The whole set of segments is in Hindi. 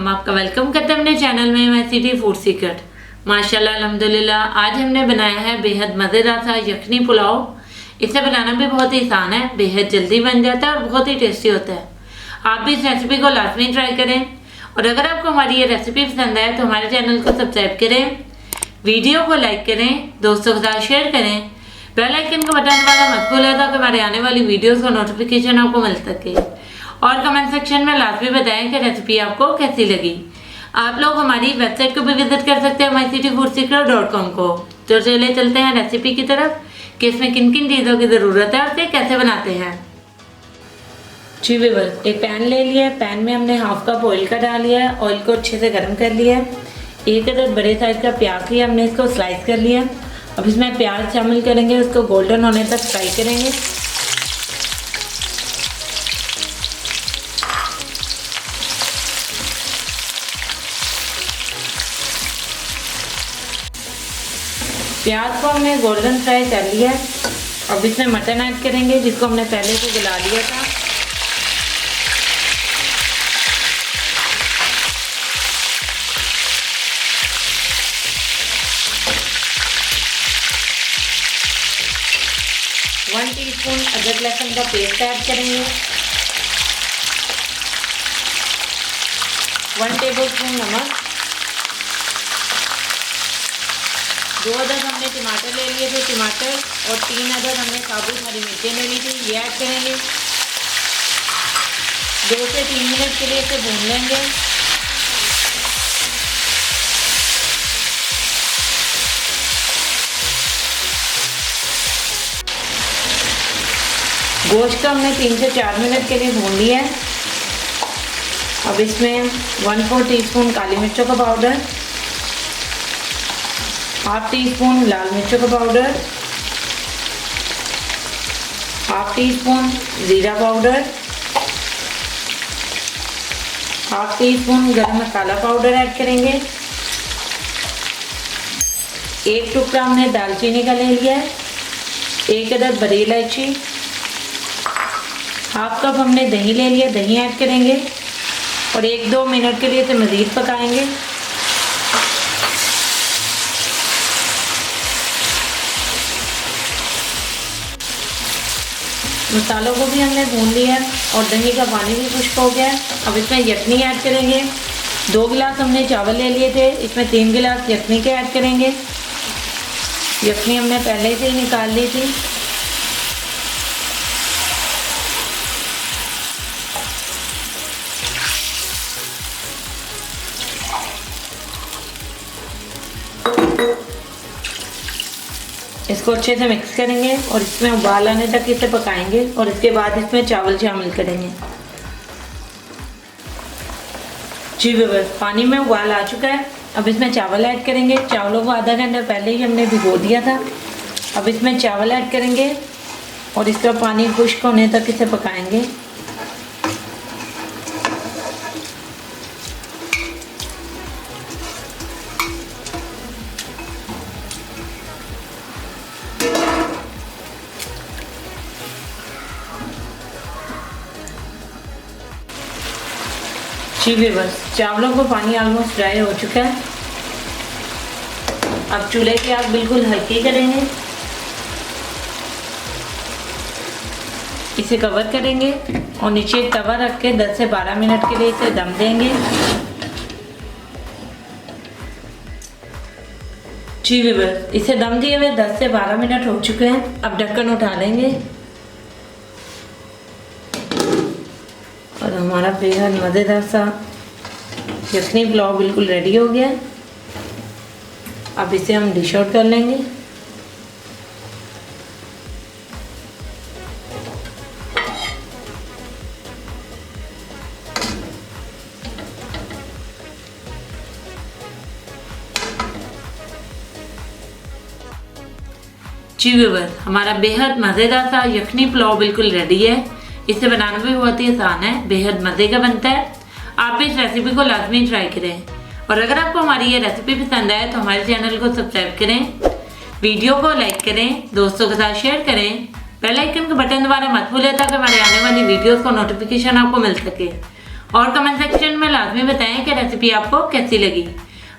हम आपका वेलकम करते हैं अपने चैनल में MICT फूड सीक्रेट। माशाल्लाह अल्हम्दुलिल्लाह आज हमने बनाया है बेहद मज़ेदार सा यखनी पुलाव। इसे बनाना भी बहुत ही आसान है, बेहद जल्दी बन जाता है और बहुत ही टेस्टी होता है। आप भी इस रेसिपी को लाजमी ट्राई करें और अगर आपको हमारी ये रेसिपी पसंद आए तो हमारे चैनल को सब्सक्राइब करें, वीडियो को लाइक करें, दोस्तों के साथ शेयर करें, बेल आइकन का बटन वाला मत भूलें ताकि हमारे आने वाली वीडियोस का नोटिफिकेशन आपको मिल सके। और कमेंट सेक्शन में लाजमी बताएं कि रेसिपी आपको कैसी लगी। आप लोग हमारी वेबसाइट को भी विजिट कर सकते हैं MICTFoodSecret.com को। तो चले चलते हैं रेसिपी की तरफ कि इसमें किन किन चीज़ों की ज़रूरत है और इसे कैसे बनाते हैं। जी व्यूअर्स, एक पैन ले लिया है। पैन में हमने हाफ कप ऑयल का डाल लिया है। ऑयल को अच्छे से गर्म कर लिया है। एक अदद बड़े साइज का प्याज लिया, हमने इसको स्लाइस कर लिया। अब इसमें प्याज शामिल करेंगे, उसको गोल्डन होने तक फ्राई करेंगे। प्याज को हमने गोल्डन फ्राई कर लिया है। अब इसमें मटन ऐड करेंगे जिसको हमने पहले से गला लिया था। वन टीस्पून अदरक लहसुन का पेस्ट ऐड करेंगे। 1 टेबलस्पून नमक। 2 अदद हमने टमाटर ले लिए थे, टमाटर, और 3 अदद हमने साबुत हरी मिर्चें ले ली थी, ये ऐड करेंगे। 2 से 3 मिनट के लिए इसे भून लेंगे। गोश्त को हमने 3 से 4 मिनट के लिए भून लिया है। अब इसमें 1/4 टीस्पून काली मिर्चों का पाउडर, हाफ टीस्पून लाल मिर्चों का पाउडर, हाफ टीस्पून जीरा पाउडर, हाफ टीस्पून गरम मसाला पाउडर ऐड करेंगे। 1 टुकड़ा हमने दालचीनी का ले लिया है। 1 अदद बड़ी इलायची, हाफ कप हमने दही ले लिया, दही ऐड करेंगे और 1-2 मिनट के लिए इसे मज़ीद पकाएंगे। मसालों को भी हमने भून लिया है और दही का पानी भी खुश्क हो गया है। अब इसमें यखनी ऐड करेंगे। 2 गिलास हमने चावल ले लिए थे, इसमें 3 गिलास यखनी के ऐड करेंगे। यखनी हमने पहले से ही निकाल ली थी। इसको अच्छे से मिक्स करेंगे और इसमें उबाल आने तक इसे पकाएंगे और इसके बाद इसमें चावल शामिल करेंगे। जी व्यूअर्स, पानी में उबाल आ चुका है। अब इसमें चावल ऐड करेंगे। चावलों को आधा घंटा पहले ही हमने भिगो दिया था। अब इसमें चावल ऐड करेंगे और इसका पानी खुश्क होने तक इसे पकाएंगे। जी व्यूअर्स, चावलों को पानी ऑलमोस्ट ड्राई हो चुका है। अब चूल्हे की आग बिल्कुल हल्की करेंगे, इसे कवर करेंगे और नीचे तवा रख के 10 से 12 मिनट के लिए इसे दम देंगे। जी व्यूअर्स, इसे दम दिए हुए 10 से 12 मिनट हो चुके हैं। अब ढक्कन उठा लेंगे और हमारा बेहद मज़ेदार सा यखनी पुलाव बिल्कुल रेडी हो गया। अब इसे हम डिश आउट कर लेंगे। जी व्यूअर्स, हमारा बेहद मज़ेदार सा यखनी पुलाव बिल्कुल रेडी है। इसे बनाना भी बहुत ही आसान है, बेहद मज़े का बनता है। आप भी इस रेसिपी को लाजमी ट्राई करें और अगर आपको हमारी ये रेसिपी पसंद आए तो हमारे चैनल को सब्सक्राइब करें, वीडियो को लाइक करें, दोस्तों के साथ शेयर करें, बेल आइकन का बटन दबाना मत भूलें ताकि हमारे आने वाली वीडियोस का नोटिफिकेशन आपको मिल सके। और कमेंट सेक्शन में लाजमी बताएं कि रेसिपी आपको कैसी लगी।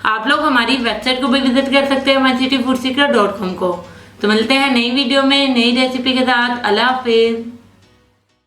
आप लोग हमारी वेबसाइट को भी विजिट कर सकते हैं mycityfoodseeker.com को। तो मिलते हैं नई वीडियो में नई रेसिपी के साथ। अल्लाह हाफिज़।